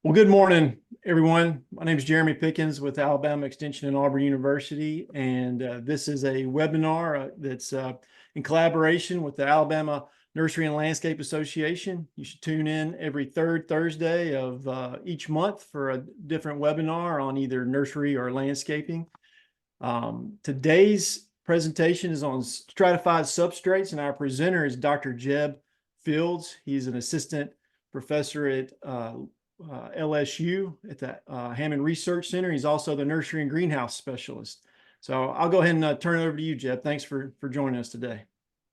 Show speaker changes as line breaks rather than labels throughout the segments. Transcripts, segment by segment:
Well, good morning, everyone. My name is Jeremy Pickens with Alabama Extension and Auburn University, and this is a webinar that's in collaboration with the Alabama Nursery and Landscape Association. You should tune in every third Thursday of each month for a different webinar on either nursery or landscaping. Today's presentation is on stratified substrates, and our presenter is Dr. Jeb Fields. He's an assistant professor at LSU at the Hammond Research Center. He's also the nursery and greenhouse specialist. So I'll go ahead and turn it over to you, Jeb. Thanks for joining us today.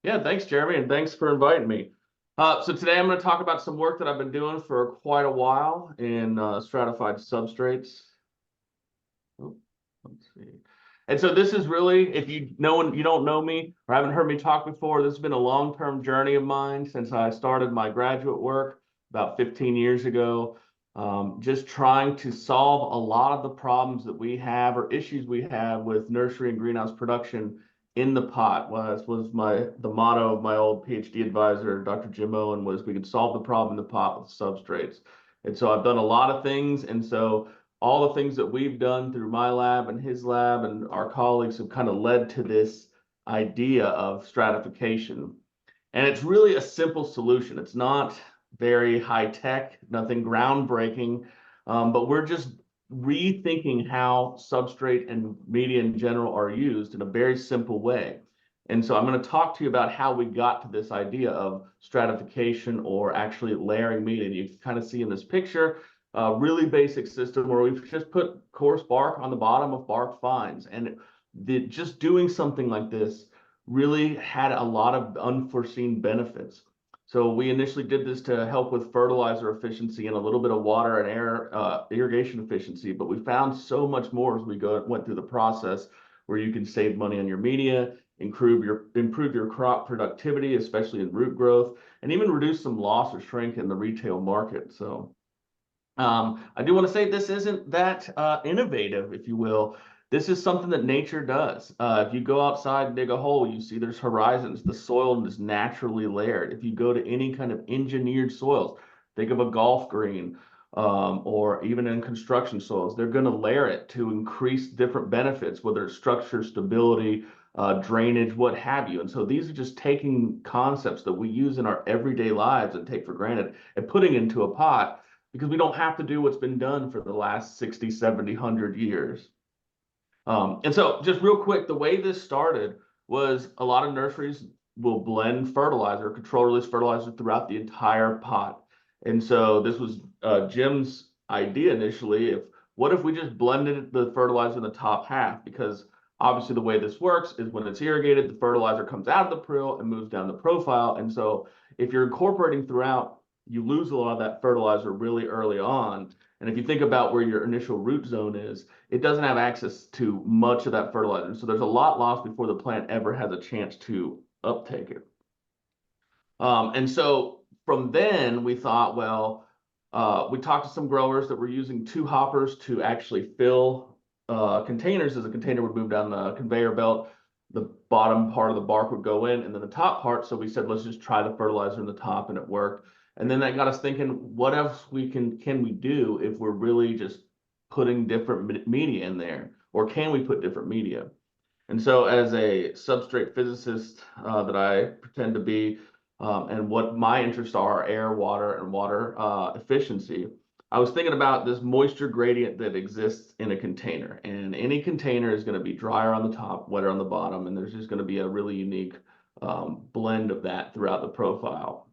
Yeah, thanks, Jeremy, and thanks for inviting me. So today I'm going to talk about some work that I've been doing for quite a while in stratified substrates. Oh, let's see. And so this is really, if you don't know me or haven't heard me talk before, this has been a long-term journey of mine since I started my graduate work about 15 years ago. Just trying to solve a lot of the problems that we have or issues we have with nursery and greenhouse production in the pot. Well, this was the motto of my old PhD advisor, Dr. Jim Owen, was we could solve the problem in the pot with substrates. And so I've done a lot of things. And so all the things that we've done through my lab and his lab and our colleagues have kind of led to this idea of stratification. And it's really a simple solution. It's not very high tech, nothing groundbreaking, but we're just rethinking how substrate and media in general are used in a very simple way. And so I'm going to talk to you about how we got to this idea of stratification or actually layering media. And you can kind of see in this picture a really basic system where we've just put coarse bark on the bottom of bark fines. And just doing something like this really had a lot of unforeseen benefits. So we initially did this to help with fertilizer efficiency and a little bit of water and air irrigation efficiency, but we found so much more as we went through the process where you can save money on your media, improve your crop productivity, especially in root growth, and even reduce some loss or shrink in the retail market. So I do want to say this isn't that innovative, if you will. This is something that nature does. If you go outside and dig a hole, you see there's horizons. The soil is naturally layered. If you go to any kind of engineered soils, think of a golf green, or even in construction soils, they're going to layer it to increase different benefits, whether it's structure, stability, drainage, what have you. And so these are just taking concepts that we use in our everyday lives and take for granted and putting into a pot because we don't have to do what's been done for the last 60, 70, 100 years. And so just real quick, the way this started was a lot of nurseries will blend fertilizer, control release fertilizer throughout the entire pot. And so this was Jim's idea initially. What if we just blended the fertilizer in the top half? Because obviously the way this works is when it's irrigated, the fertilizer comes out of the prill and moves down the profile. And so if you're incorporating throughout, you lose a lot of that fertilizer really early on. And if you think about where your initial root zone is, it doesn't have access to much of that fertilizer. So there's a lot lost before the plant ever has a chance to uptake it. And so from then we thought, well, we talked to some growers that were using 2 hoppers to actually fill containers. As a container would move down the conveyor belt, the bottom part of the bark would go in and then the top part. So we said, let's just try the fertilizer in the top, and it worked. And then that got us thinking, what else can we do if we're really just putting different media in there? Or can we put different media? And so as a substrate physicist that I pretend to be, and what my interests are air, water, and water efficiency, I was thinking about this moisture gradient that exists in a container. And any container is going to be drier on the top, wetter on the bottom, and there's just going to be a really unique blend of that throughout the profile.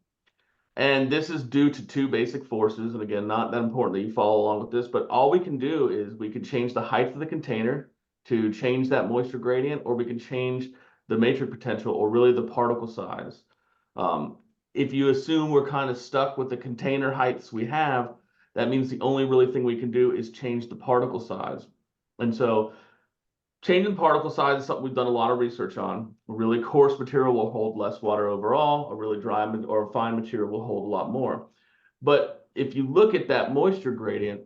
And this is due to 2 basic forces. And again, not that important that you follow along with this, but all we can do is we can change the height of the container to change that moisture gradient, or we can change the matrix potential, or really the particle size. If you assume we're kind of stuck with the container heights we have, that means the only really thing we can do is change the particle size. And so changing particle size is something we've done a lot of research on. A really coarse material will hold less water overall. A really dry or fine material will hold a lot more. But if you look at that moisture gradient,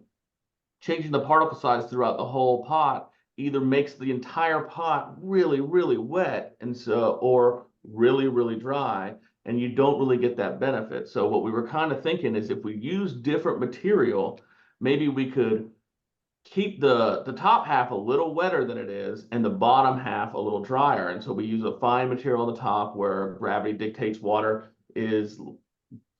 changing the particle size throughout the whole pot either makes the entire pot really, really wet or really, really dry, and you don't really get that benefit. So what we were kind of thinking is if we use different material, maybe we could keep the top half a little wetter than it is and the bottom half a little drier. And so we use a fine material on the top where gravity dictates water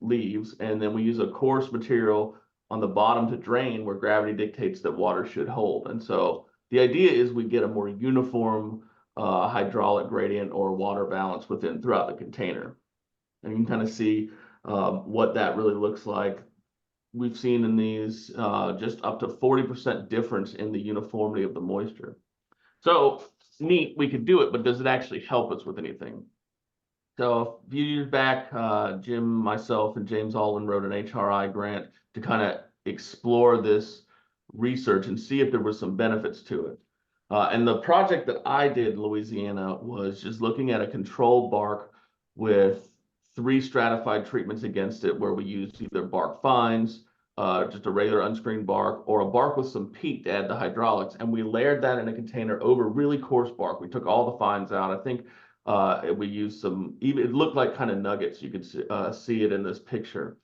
leaves, and then we use a coarse material on the bottom to drain where gravity dictates that water should hold. And so the idea is we get a more uniform hydraulic gradient or water balance throughout the container. And you can kind of see what that really looks like. We've seen in these just up to 40% difference in the uniformity of the moisture. So neat, we could do it, but does it actually help us with anything? So a few years back, Jim, myself, and James Alwyn wrote an HRI grant to kind of explore this research and see if there was some benefits to it. And the project that I did in Louisiana was just looking at a controlled bark with 3 stratified treatments against it, where we used either bark fines, just a regular unscreened bark, or a bark with some peat to add the hydraulics. And we layered that in a container over really coarse bark. We took all the fines out. I think we used it looked like kind of nuggets. You could see it in this picture.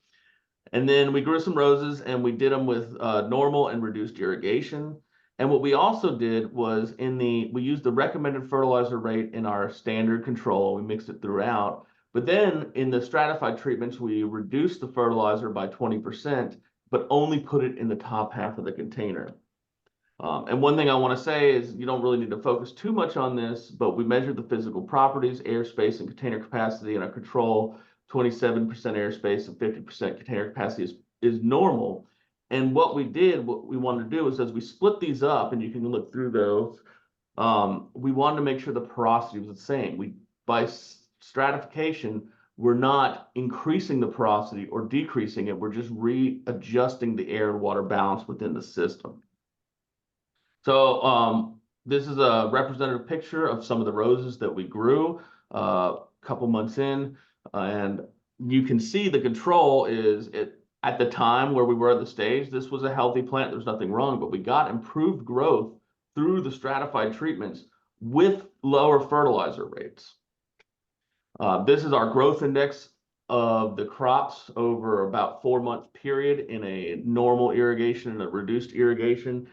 And then we grew some roses and we did them with normal and reduced irrigation. And what we also did was we used the recommended fertilizer rate in our standard control. We mixed it throughout. But then in the stratified treatments, we reduced the fertilizer by 20%, but only put it in the top half of the container. And one thing I want to say is you don't really need to focus too much on this, but we measured the physical properties, airspace, and container capacity in our control. 27% airspace and 50% container capacity is normal. And what we wanted to do is, as we split these up, and you can look through those, we wanted to make sure the porosity was the same. By stratification, we're not increasing the porosity or decreasing it. We're just readjusting the air and water balance within the system. So this is a representative picture of some of the roses that we grew a couple months in. And you can see the control at the time where we were at the stage, this was a healthy plant. There's nothing wrong, but we got improved growth through the stratified treatments with lower fertilizer rates. This is our growth index of the crops over about 4-month period in a normal irrigation and a reduced irrigation.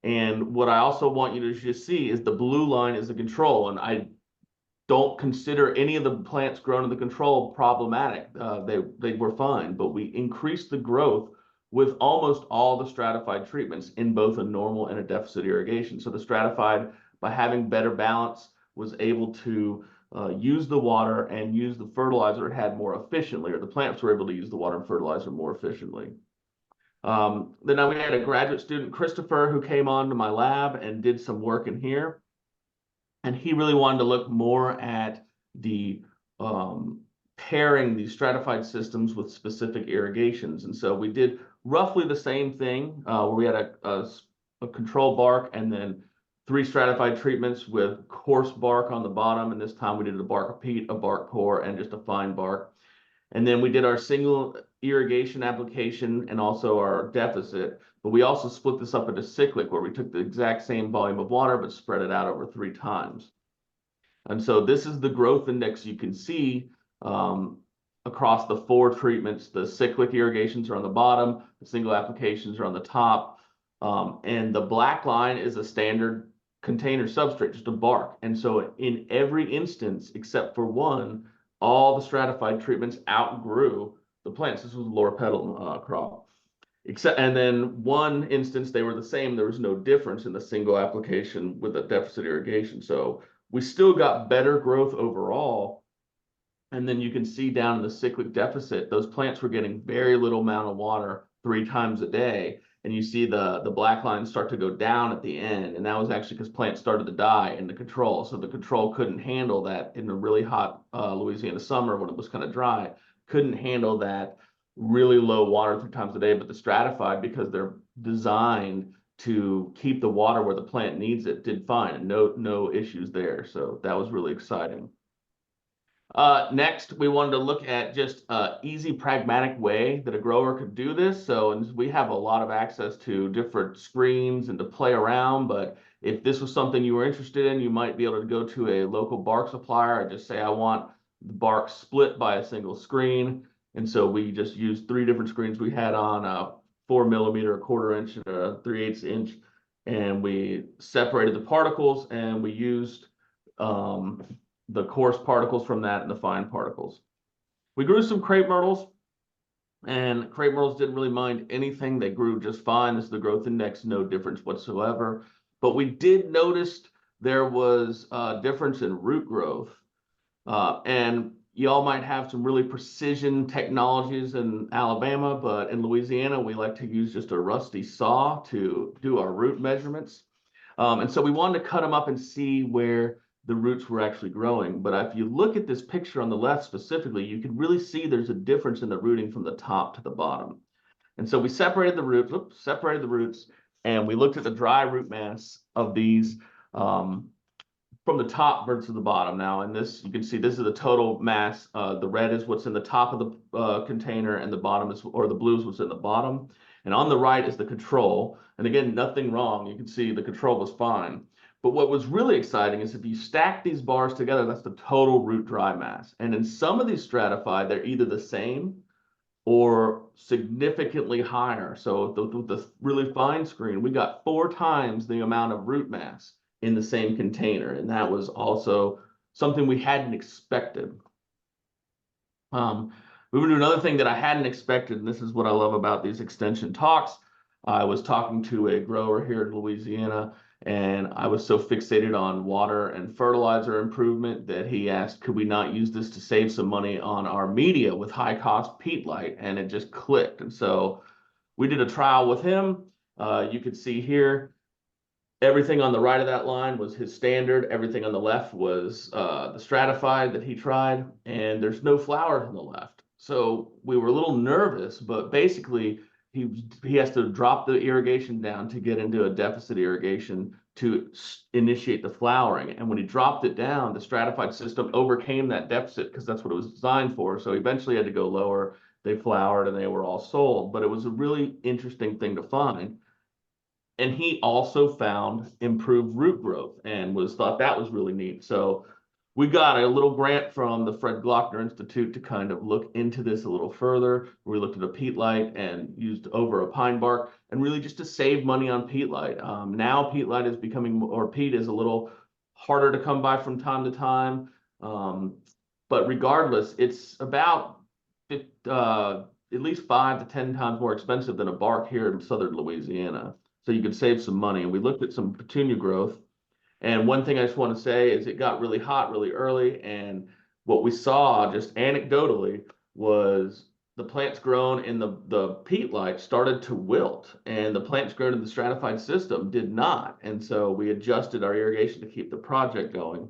And what I also want you to just see is the blue line is the control. And I don't consider any of the plants grown in the control problematic. They were fine, but we increased the growth with almost all the stratified treatments in both a normal and a deficit irrigation. So the stratified, by having better balance, was able to use the water and use the fertilizer it had more efficiently, or the plants were able to use the water and fertilizer more efficiently. Then we had a graduate student, Christopher, who came on to my lab and did some work in here. And he really wanted to look more at the pairing these stratified systems with specific irrigations. And so we did roughly the same thing where we had a control bark and then 3 stratified treatments with coarse bark on the bottom. And this time we did a bark of peat, a bark core, and just a fine bark. And then we did our single irrigation application and also our deficit, but we also split this up into cyclic, where we took the exact same volume of water, but spread it out over 3 times. And so this is the growth index you can see across the 4 treatments. The cyclic irrigations are on the bottom, the single applications are on the top. And the black line is a standard container substrate, just a bark. And so in every instance, except for one, all the stratified treatments outgrew the plants. This was a lower petal crop. And then one instance, they were the same. There was no difference in the single application with the deficit irrigation. So we still got better growth overall. And then you can see down in the cyclic deficit, those plants were getting very little amount of water 3 times a day. And you see the black lines start to go down at the end. And that was actually because plants started to die in the control. So the control couldn't handle that in a really hot Louisiana summer when it was kind of dry, couldn't handle that really low water 3 times a day. But the stratified, because they're designed to keep the water where the plant needs it, did fine, and no issues there. So that was really exciting. Next, we wanted to look at just an easy, pragmatic way that a grower could do this. So we have a lot of access to different screens and to play around, but if this was something you were interested in, you might be able to go to a local bark supplier and just say, I want the bark split by a single screen. And so we just used 3 different screens we had on 4 millimeter, a 1/4 inch, and a 3/8 inch, and we separated the particles, and we used the coarse particles from that and the fine particles. We grew some crepe myrtles, and crepe myrtles didn't really mind anything. They grew just fine. This is the growth index, no difference whatsoever. But we did notice there was a difference in root growth. And y'all might have some really precision technologies in Alabama, but in Louisiana, we like to use just a rusty saw to do our root measurements. And so we wanted to cut them up and see where the roots were actually growing. But if you look at this picture on the left specifically, you can really see there's a difference in the rooting from the top to the bottom. And so we separated the roots, and we looked at the dry root mass of these from the top versus the bottom. Now, in this, you can see this is the total mass. The red is what's in the top of the container, and the bottom is, or the blue is what's in the bottom. And on the right is the control. And again, nothing wrong. You can see the control was fine. But what was really exciting is if you stack these bars together, that's the total root dry mass. And in some of these stratified, they're either the same or significantly higher. So with the really fine screen, we got 4 times the amount of root mass in the same container. And that was also something we hadn't expected. Moving to another thing that I hadn't expected, and this is what I love about these extension talks. I was talking to a grower here in Louisiana, and I was so fixated on water and fertilizer improvement that he asked, could we not use this to save some money on our media with high cost peat light? And it just clicked. And so we did a trial with him. You can see here, everything on the right of that line was his standard. Everything on the left was the stratified that he tried, and there's no flowers on the left. So we were a little nervous, but basically he has to drop the irrigation down to get into a deficit irrigation to initiate the flowering. And when he dropped it down, the stratified system overcame that deficit because that's what it was designed for. So eventually had to go lower. They flowered and they were all sold. But it was a really interesting thing to find. And he also found improved root growth and thought that was really neat. So we got a little grant from the Fred Glockner Institute to kind of look into this a little further. We looked at a peat light and used over a pine bark, and really just to save money on peat light. Now peat light is becoming, or peat is a little harder to come by from time to time. But regardless, it's about at least 5 to 10 times more expensive than a bark here in southern Louisiana. So you could save some money. And we looked at some petunia growth. And one thing I just want to say is it got really hot really early. And what we saw just anecdotally was the plants grown in the peat light started to wilt, and the plants grown in the stratified system did not. And so we adjusted our irrigation to keep the project going.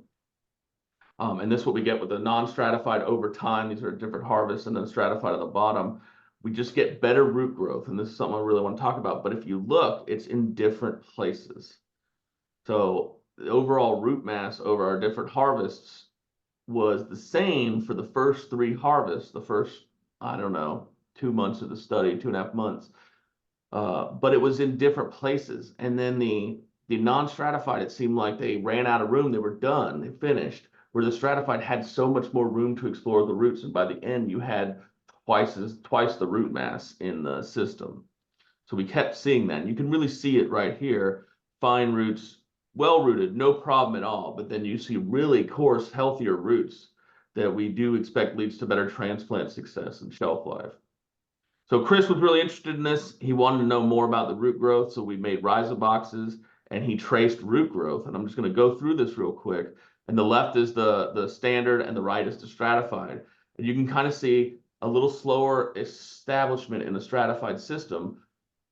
And this is what we get with the non-stratified over time. These are different harvests, and then stratified at the bottom. We just get better root growth. And this is something I really want to talk about. But if you look, it's in different places. So the overall root mass over our different harvests was the same for the first 3 harvests, the first, I don't know, 2 months of the study, 2.5 months. But it was in different places. And then the non-stratified, it seemed like they ran out of room. They were done. They finished. Where the stratified had so much more room to explore the roots. And by the end, you had twice the root mass in the system. So we kept seeing that. And you can really see it right here. Fine roots, well rooted, no problem at all. But then you see really coarse, healthier roots that we do expect leads to better transplant success and shelf life. So Chris was really interested in this. He wanted to know more about the root growth. So we made rhizoboxes, and he traced root growth. And I'm just going to go through this real quick. And the left is the standard, and the right is the stratified. And you can kind of see a little slower establishment in the stratified system,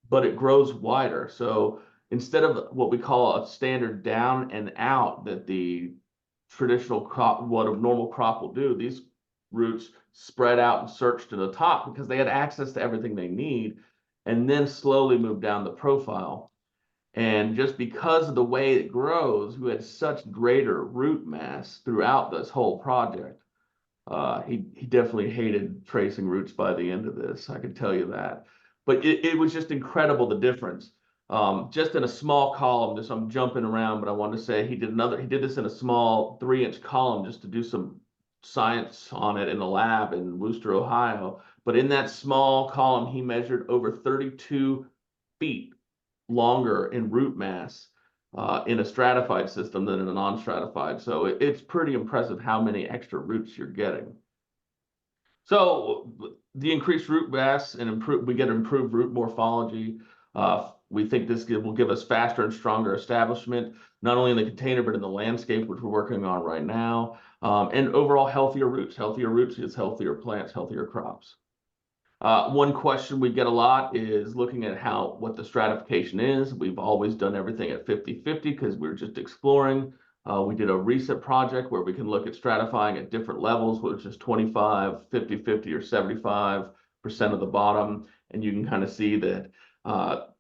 but it grows wider. So instead of what we call a standard down and out that the traditional crop, what a normal crop will do, these roots spread out and search to the top because they had access to everything they need, and then slowly move down the profile. And just because of the way it grows, we had such greater root mass throughout this whole project. He definitely hated tracing roots by the end of this, I can tell you that. But it was just incredible, the difference. Just in a small column, just I'm jumping around, but I want to say he did this in a small 3-inch column just to do some science on it in the lab in Wooster, Ohio. But in that small column, he measured over 32 feet longer in root mass in a stratified system than in a non-stratified. So it's pretty impressive how many extra roots you're getting. So the increased root mass and we get improved root morphology. We think this will give us faster and stronger establishment, not only in the container, but in the landscape, which we're working on right now. And overall healthier roots. Healthier roots is healthier plants, healthier crops. One question we get a lot is looking at what the stratification is. We've always done everything at 50-50 because we're just exploring. We did a recent project where we can look at stratifying at different levels, which is 25, 50-50, or 75% of the bottom. And you can kind of see that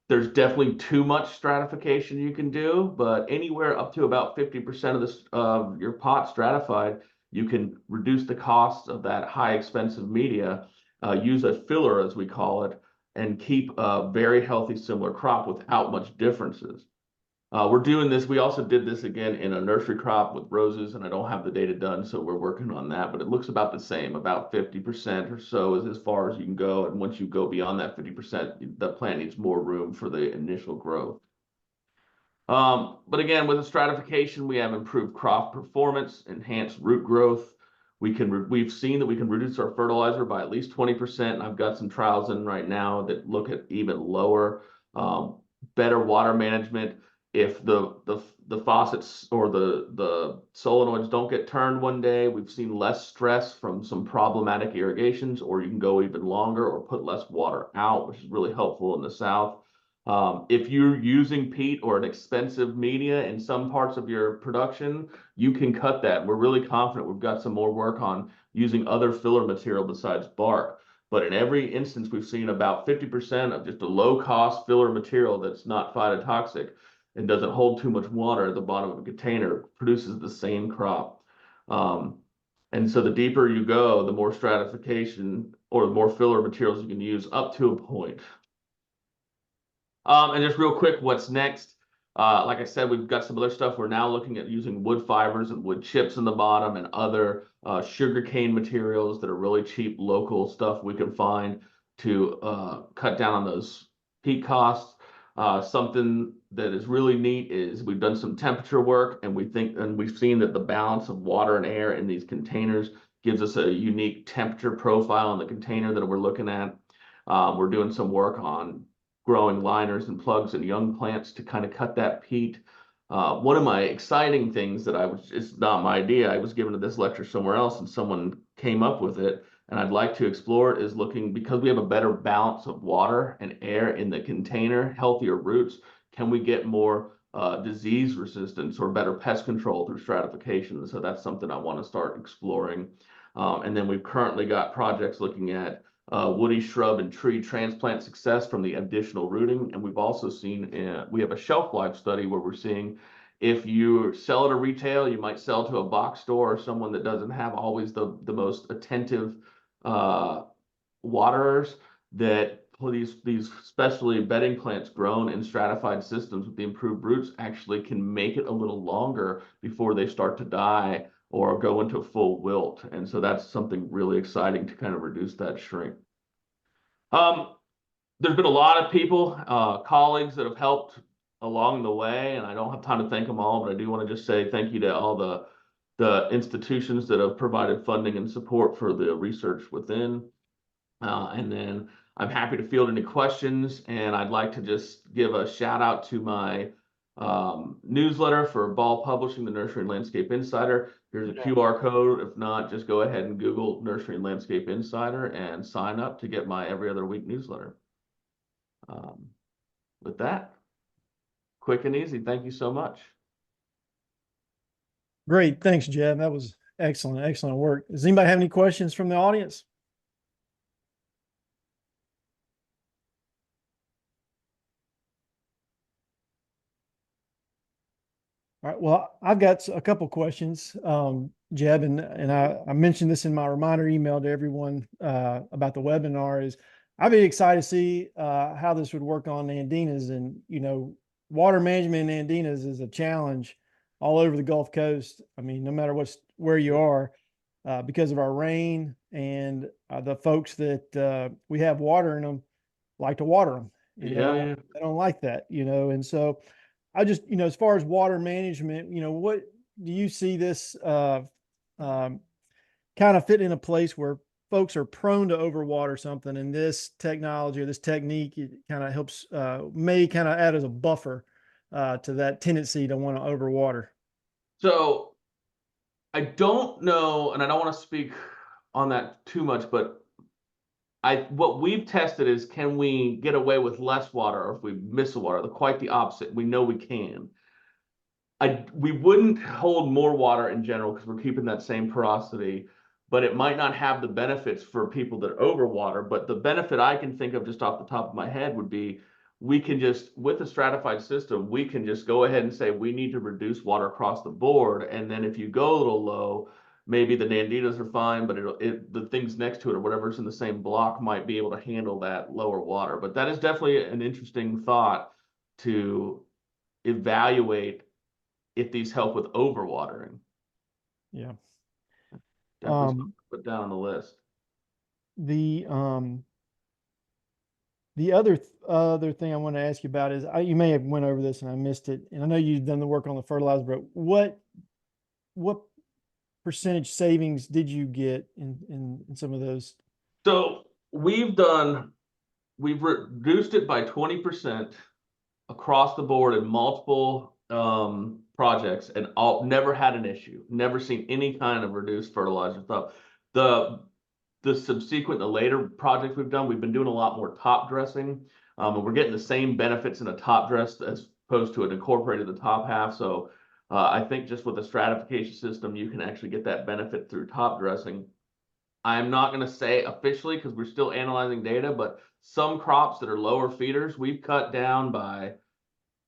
there's definitely too much stratification you can do, but anywhere up to about 50% of your pot stratified, you can reduce the cost of that high expensive media, use a filler, as we call it, and keep a very healthy similar crop without much differences. We're doing this. We also did this again in a nursery crop with roses, and I don't have the data done, so we're working on that, but it looks about the same. About 50% or so is as far as you can go, and once you go beyond that 50%, the plant needs more room for the initial growth. But again, with the stratification, we have improved crop performance, enhanced root growth. We've seen that we can reduce our fertilizer by at least 20%. And I've got some trials in right now that look at even lower, better water management. If the faucets or the solenoids don't get turned one day, we've seen less stress from some problematic irrigations, or you can go even longer or put less water out, which is really helpful in the South. If you're using peat or an expensive media in some parts of your production, you can cut that. We're really confident we've got some more work on using other filler material besides bark. But in every instance, we've seen about 50% of just a low-cost filler material that's not phytotoxic and doesn't hold too much water at the bottom of a container produces the same crop. And so the deeper you go, the more stratification or the more filler materials you can use up to a point. And just real quick, what's next? Like I said, we've got some other stuff. We're now looking at using wood fibers and wood chips in the bottom and other sugarcane materials that are really cheap local stuff we can find to cut down on those peat costs. Something that is really neat is we've done some temperature work, and we've seen that the balance of water and air in these containers gives us a unique temperature profile in the container that we're looking at. We're doing some work on growing liners and plugs and young plants to kind of cut that peat. One of my exciting things it's not my idea, I was given to this lecture somewhere else and someone came up with it, and I'd like to explore it, is looking, because we have a better balance of water and air in the container, healthier roots, can we get more disease resistance or better pest control through stratification? So that's something I want to start exploring. And then we've currently got projects looking at woody shrub and tree transplant success from the additional rooting. And we've also seen, we have a shelf life study where we're seeing if you sell at a retail, you might sell to a box store or someone that doesn't have always the most attentive waterers, that these specially bedding plants grown in stratified systems with the improved roots actually can make it a little longer before they start to die or go into full wilt. And so that's something really exciting to kind of reduce that shrink. There's been a lot of people, colleagues that have helped along the way, and I don't have time to thank them all, but I do want to just say thank you to all the institutions that have provided funding and support for the research within. And then I'm happy to field any questions, and I'd like to just give a shout out to my newsletter for Ball Publishing, the Nursery and Landscape Insider. Here's a QR code. If not, just go ahead and Google Nursery and Landscape Insider and sign up to get my every other week newsletter. With that, quick and easy. Thank you so much.
Great. Thanks, Jeb. That was excellent. Excellent work. Does anybody have any questions from the audience? All right. Well, I've got a couple questions, Jeb, and I mentioned this in my reminder email to everyone about the webinar. Is I'd be excited to see how this would work on Andinas, and water management in Andinas is a challenge all over the Gulf Coast. I mean, no matter where you are, because of our rain, and the folks that we have watering them like to water them, and
Yeah, yeah.
they don't like that, and so I just, as far as water management, what do you see this um, kind of fit in a place where folks are prone to overwater something, and this technology or this technique kind of helps, may kind of add as a buffer to that tendency to want to overwater?
So I don't know, and I don't want to speak on that too much, but what we've tested is, can we get away with less water, or if we miss the water? Quite the opposite. We know we can. We wouldn't hold more water in general because we're keeping that same porosity, but it might not have the benefits for people that overwater. But the benefit I can think of just off the top of my head would be, we can just, with a stratified system, we can just go ahead and say we need to reduce water across the board. And then if you go a little low, maybe the Nanditas are fine, but the things next to it or whatever's in the same block might be able to handle that lower water. But that is definitely an interesting thought to evaluate if these help with overwatering.
Yeah.
Definitely something
Um,
to put down on the list.
the um, the other thing I want to ask you about is, you may have went over this and I missed it, and I know you've done the work on the fertilizer, but what percentage savings did you get in some of those?
So we've reduced it by 20% across the board in multiple projects, and never had an issue. Never seen any kind of reduced fertilizer stuff. The the later projects we've done, we've been doing a lot more top dressing, and we're getting the same benefits in a top dress as opposed to an incorporated the top half. So I think just with the stratification system, you can actually get that benefit through top dressing. I'm not going to say officially because we're still analyzing data, but some crops that are lower feeders, we've cut down by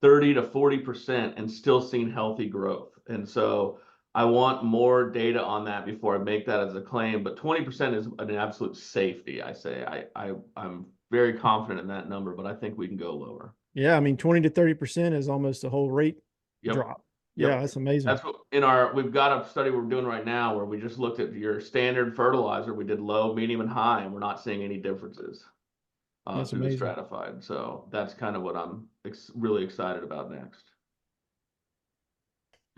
30 to 40% and still seen healthy growth. And so I want more data on that before I make that as a claim. But 20% is an absolute safety, I say. I'm very confident in that number, but I think we can go lower.
Yeah, I mean, 20 to 30% is almost a whole rate
Yep.
drop. Yeah,
Yep.
that's amazing.
That's what we've got a study we're doing right now where we just looked at your standard fertilizer. We did low, medium, and high, and we're not seeing any differences
That's
through the
amazing.
stratified. So that's kind of what I'm really excited about next.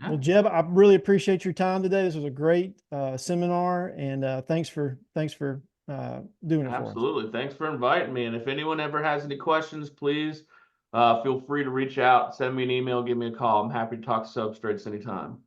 Yeah.
Well, Jeb, I really appreciate your time today. This was a great seminar, and thanks for doing it for us.
Absolutely. Thanks for inviting me. And if anyone ever has any questions, please feel free to reach out, send me an email, give me a call. I'm happy to talk substrates anytime.